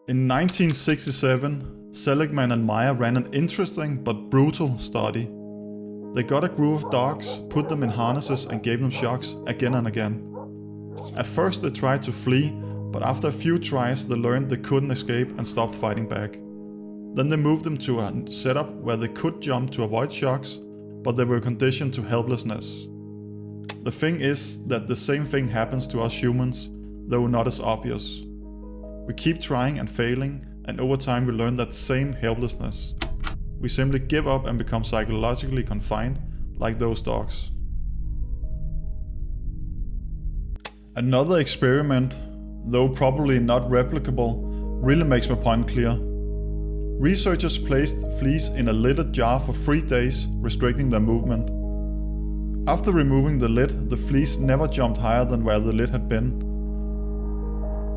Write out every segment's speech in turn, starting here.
In 1967, Seligman and Meyer ran an interesting but brutal study. They got a group of dogs, put them in harnesses and gave them shocks again and again. At first they tried to flee, but after a few tries they learned they couldn't escape and stopped fighting back. Then they moved them to a setup where they could jump to avoid shocks, but they were conditioned to helplessness. The thing is that the same thing happens to us humans, though not as obvious. We keep trying and failing, and over time we learn that same helplessness. We simply give up and become psychologically confined, like those dogs. Another experiment, though probably not replicable, really makes my point clear. Researchers placed fleas in a lidded jar for 3 days, restricting their movement. After removing the lid, the fleas never jumped higher than where the lid had been,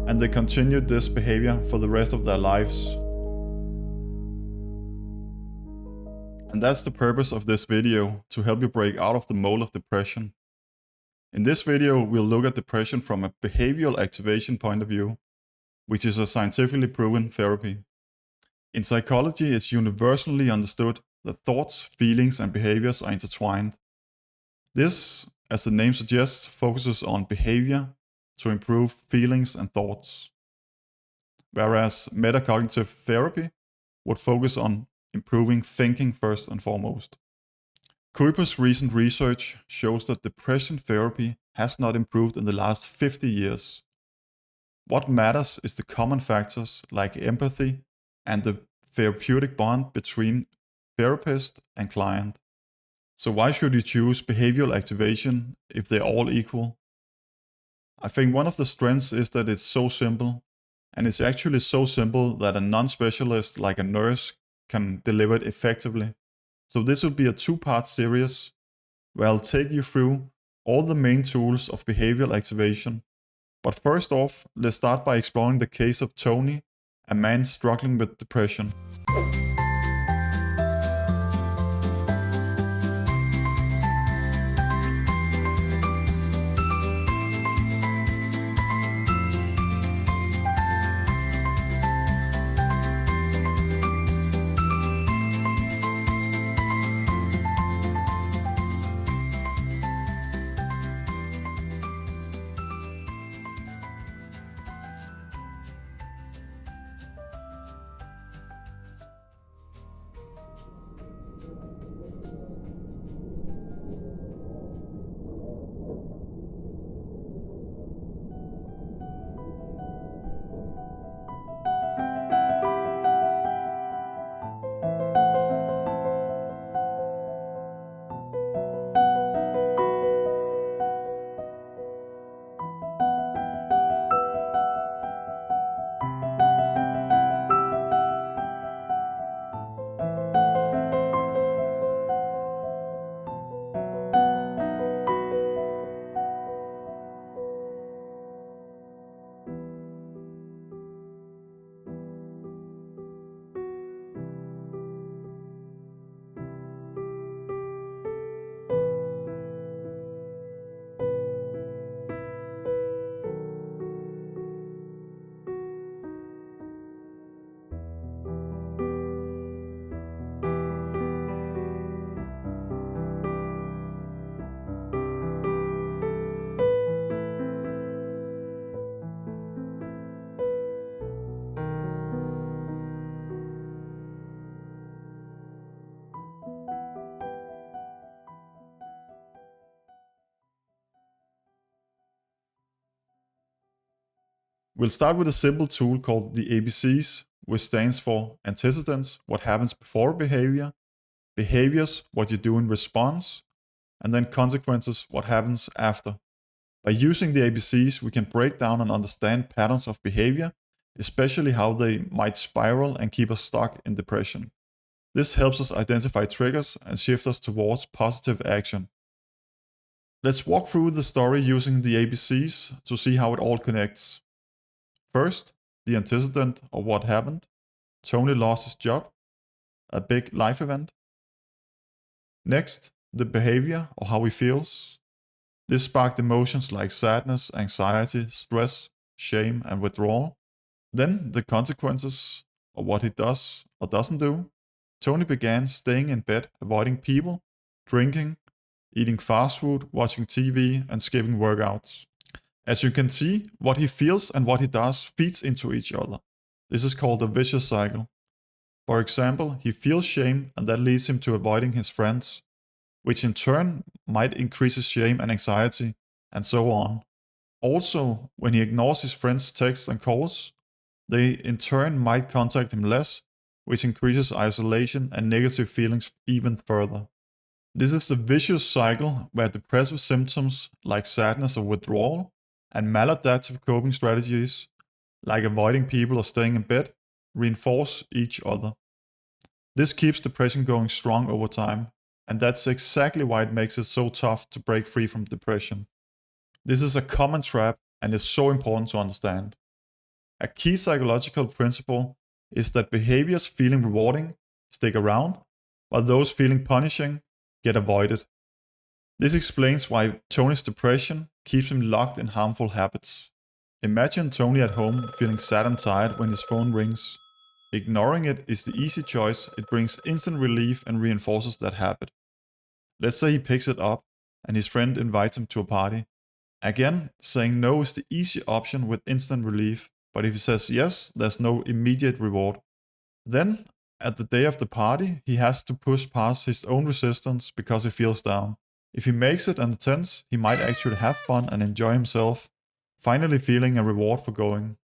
and they continued this behavior for the rest of their lives. And that's the purpose of this video, to help you break out of the mold of depression. In this video, we'll look at depression from a behavioral activation point of view, which is a scientifically proven therapy. In psychology, it's universally understood that thoughts, feelings, and behaviors are intertwined. This, as the name suggests, focuses on behavior to improve feelings and thoughts, whereas metacognitive therapy would focus on improving thinking first and foremost. Kuiper's recent research shows that depression therapy has not improved in the last 50 years. What matters is the common factors like empathy and the therapeutic bond between therapist and client. So why should you choose behavioral activation if they're all equal? I think one of the strengths is that it's so simple, and it's actually so simple that a non-specialist like a nurse can deliver it effectively. So this will be a 2-part series where I'll take you through all the main tools of behavioral activation. But first off, let's start by exploring the case of Tony, a man struggling with depression. We'll start with a simple tool called the ABCs, which stands for antecedents, what happens before behavior, behaviors, what you do in response, and then consequences, what happens after. By using the ABCs, we can break down and understand patterns of behavior, especially how they might spiral and keep us stuck in depression. This helps us identify triggers and shift us towards positive action. Let's walk through the story using the ABCs to see how it all connects. First, the antecedent of what happened. Tony lost his job, a big life event. Next, the behavior or how he feels. This sparked emotions like sadness, anxiety, stress, shame, and withdrawal. Then the consequences of what he does or doesn't do. Tony began staying in bed, avoiding people, drinking, eating fast food, watching TV, and skipping workouts. As you can see, what he feels and what he does feeds into each other. This is called a vicious cycle. For example, he feels shame and that leads him to avoiding his friends, which in turn might increase his shame and anxiety, and so on. Also, when he ignores his friends' texts and calls, they in turn might contact him less, which increases isolation and negative feelings even further. This is a vicious cycle where depressive symptoms like sadness or withdrawal and maladaptive coping strategies like avoiding people or staying in bed reinforce each other. This keeps depression going strong over time, and that's exactly why it makes it so tough to break free from depression. This is a common trap and is so important to understand. A key psychological principle is that behaviors feeling rewarding stick around, while those feeling punishing get avoided. This explains why Tony's depression keeps him locked in harmful habits. Imagine Tony at home feeling sad and tired when his phone rings. Ignoring it is the easy choice. It brings instant relief and reinforces that habit. Let's say he picks it up and his friend invites him to a party. Again, saying no is the easy option with instant relief, but if he says yes, there's no immediate reward. Then, at the day of the party, he has to push past his own resistance because he feels down. If he makes it and attends, he might actually have fun and enjoy himself, finally feeling a reward for going.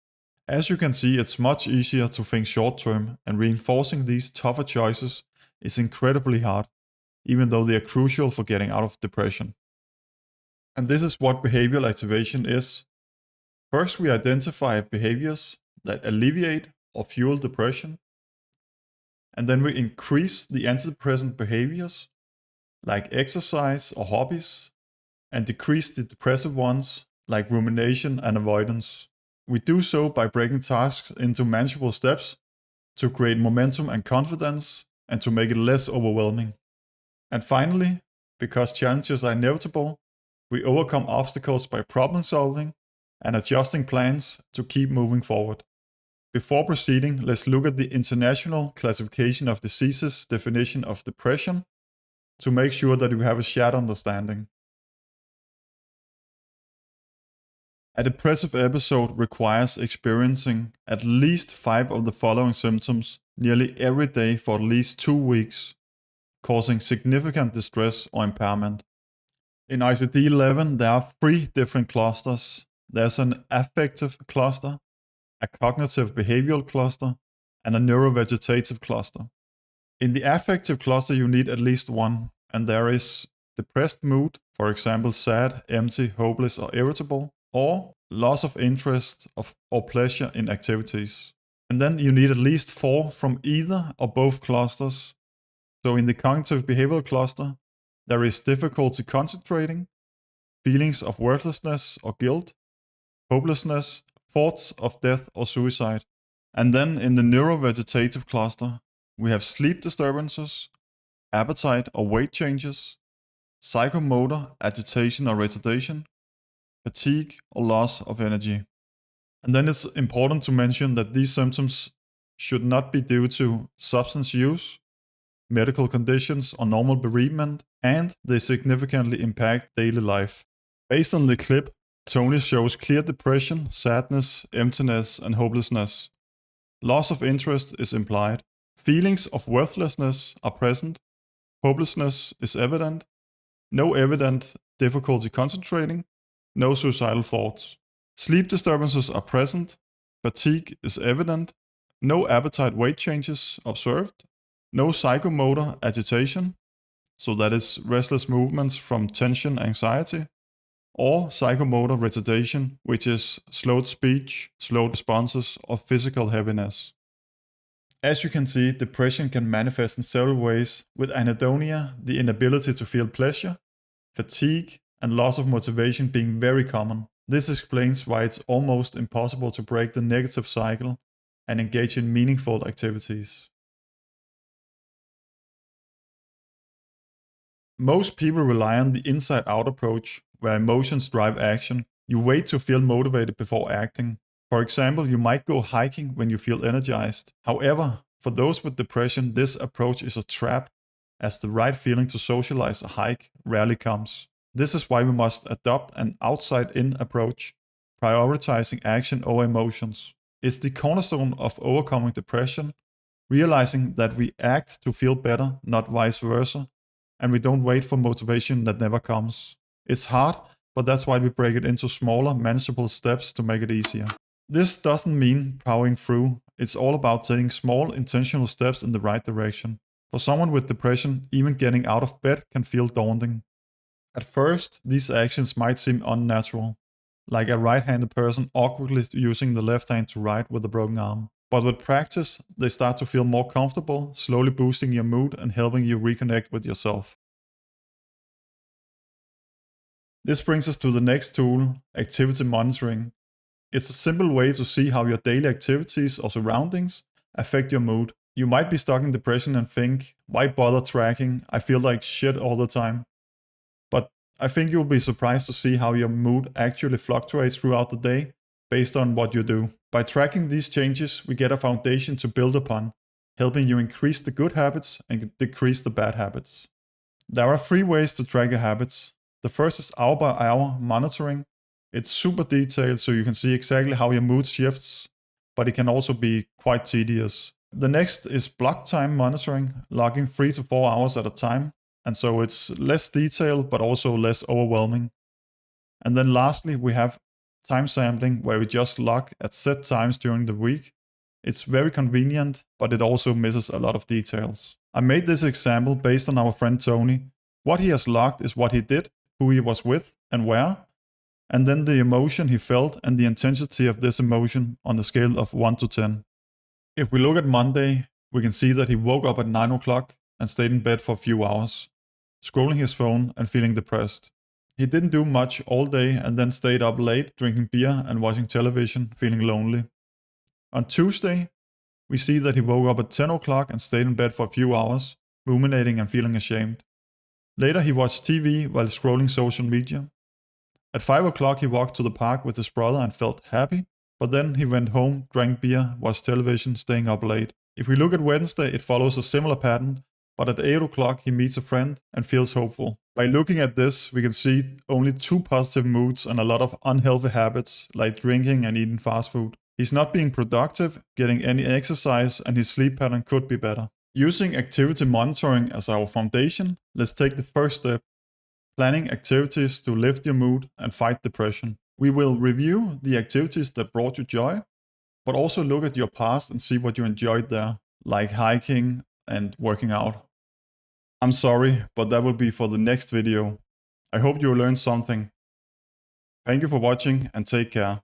As you can see, it's much easier to think short term, and reinforcing these tougher choices is incredibly hard, even though they are crucial for getting out of depression. And this is what behavioral activation is. First, we identify behaviors that alleviate or fuel depression, and then we increase the antidepressant behaviors, like exercise or hobbies, and decrease the depressive ones, like rumination and avoidance. We do so by breaking tasks into manageable steps to create momentum and confidence and to make it less overwhelming. And finally, because challenges are inevitable, we overcome obstacles by problem solving and adjusting plans to keep moving forward. Before proceeding, let's look at the International Classification of Diseases definition of depression to make sure that we have a shared understanding. A depressive episode requires experiencing at least 5 of the following symptoms nearly every day for at least 2 weeks, causing significant distress or impairment. In ICD-11, there are 3 different clusters. There's an affective cluster, a cognitive behavioral cluster, and a neurovegetative cluster. In the affective cluster, you need at least 1, and there is depressed mood, for example, sad, empty, hopeless, or irritable, or loss of interest or pleasure in activities. And then you need at least 4 from either or both clusters. So in the cognitive behavioral cluster, there is difficulty concentrating, feelings of worthlessness or guilt, hopelessness, thoughts of death or suicide. And then in the neurovegetative cluster, we have sleep disturbances, appetite or weight changes, psychomotor agitation or retardation, fatigue or loss of energy. And then it's important to mention that these symptoms should not be due to substance use, medical conditions, or normal bereavement, and they significantly impact daily life. Based on the clip, Tony shows clear depression, sadness, emptiness, and hopelessness. Loss of interest is implied. Feelings of worthlessness are present. Hopelessness is evident. No evident difficulty concentrating. No suicidal thoughts. Sleep disturbances are present. Fatigue is evident. No appetite weight changes observed. No psychomotor agitation, so that is restless movements from tension, anxiety, or psychomotor retardation, which is slowed speech, slowed responses, or physical heaviness. As you can see, depression can manifest in several ways, with anhedonia, the inability to feel pleasure, fatigue, and loss of motivation being very common. This explains why it's almost impossible to break the negative cycle and engage in meaningful activities. Most people rely on the inside-out approach, where emotions drive action. You wait to feel motivated before acting. For example, you might go hiking when you feel energized. However, for those with depression, this approach is a trap, as the right feeling to socialize a hike rarely comes. This is why we must adopt an outside-in approach, prioritizing action over emotions. It's the cornerstone of overcoming depression, realizing that we act to feel better, not vice versa, and we don't wait for motivation that never comes. It's hard, but that's why we break it into smaller, manageable steps to make it easier. This doesn't mean powering through. It's all about taking small, intentional steps in the right direction. For someone with depression, even getting out of bed can feel daunting. At first, these actions might seem unnatural, like a right-handed person awkwardly using the left hand to write with a broken arm. But with practice, they start to feel more comfortable, slowly boosting your mood and helping you reconnect with yourself. This brings us to the next tool, activity monitoring. It's a simple way to see how your daily activities or surroundings affect your mood. You might be stuck in depression and think, why bother tracking? I feel like shit all the time. But I think you'll be surprised to see how your mood actually fluctuates throughout the day based on what you do. By tracking these changes, we get a foundation to build upon, helping you increase the good habits and decrease the bad habits. There are 3 ways to track your habits. The first is hour-by-hour monitoring. It's super detailed, so you can see exactly how your mood shifts, but it can also be quite tedious. The next is block time monitoring, logging 3 to 4 hours at a time, and so it's less detailed, but also less overwhelming. And then lastly, we have time sampling, where we just log at set times during the week. It's very convenient, but it also misses a lot of details. I made this example based on our friend Tony. What he has logged is what he did, who he was with, and where, and then the emotion he felt and the intensity of this emotion on a scale of 1 to 10. If we look at Monday, we can see that he woke up at 9 o'clock and stayed in bed for a few hours, scrolling his phone and feeling depressed. He didn't do much all day and then stayed up late drinking beer and watching television, feeling lonely. On Tuesday, we see that he woke up at 10 o'clock and stayed in bed for a few hours, ruminating and feeling ashamed. Later he watched TV while scrolling social media. At 5 o'clock he walked to the park with his brother and felt happy, but then he went home, drank beer, watched television, staying up late. If we look at Wednesday, it follows a similar pattern, but at 8 o'clock he meets a friend and feels hopeful. By looking at this, we can see only 2 positive moods and a lot of unhealthy habits, like drinking and eating fast food. He's not being productive, getting any exercise, and his sleep pattern could be better. Using activity monitoring as our foundation, let's take the first step, planning activities to lift your mood and fight depression. We will review the activities that brought you joy, but also look at your past and see what you enjoyed there, like hiking and working out. I'm sorry, but that will be for the next video. I hope you learned something. Thank you for watching and take care.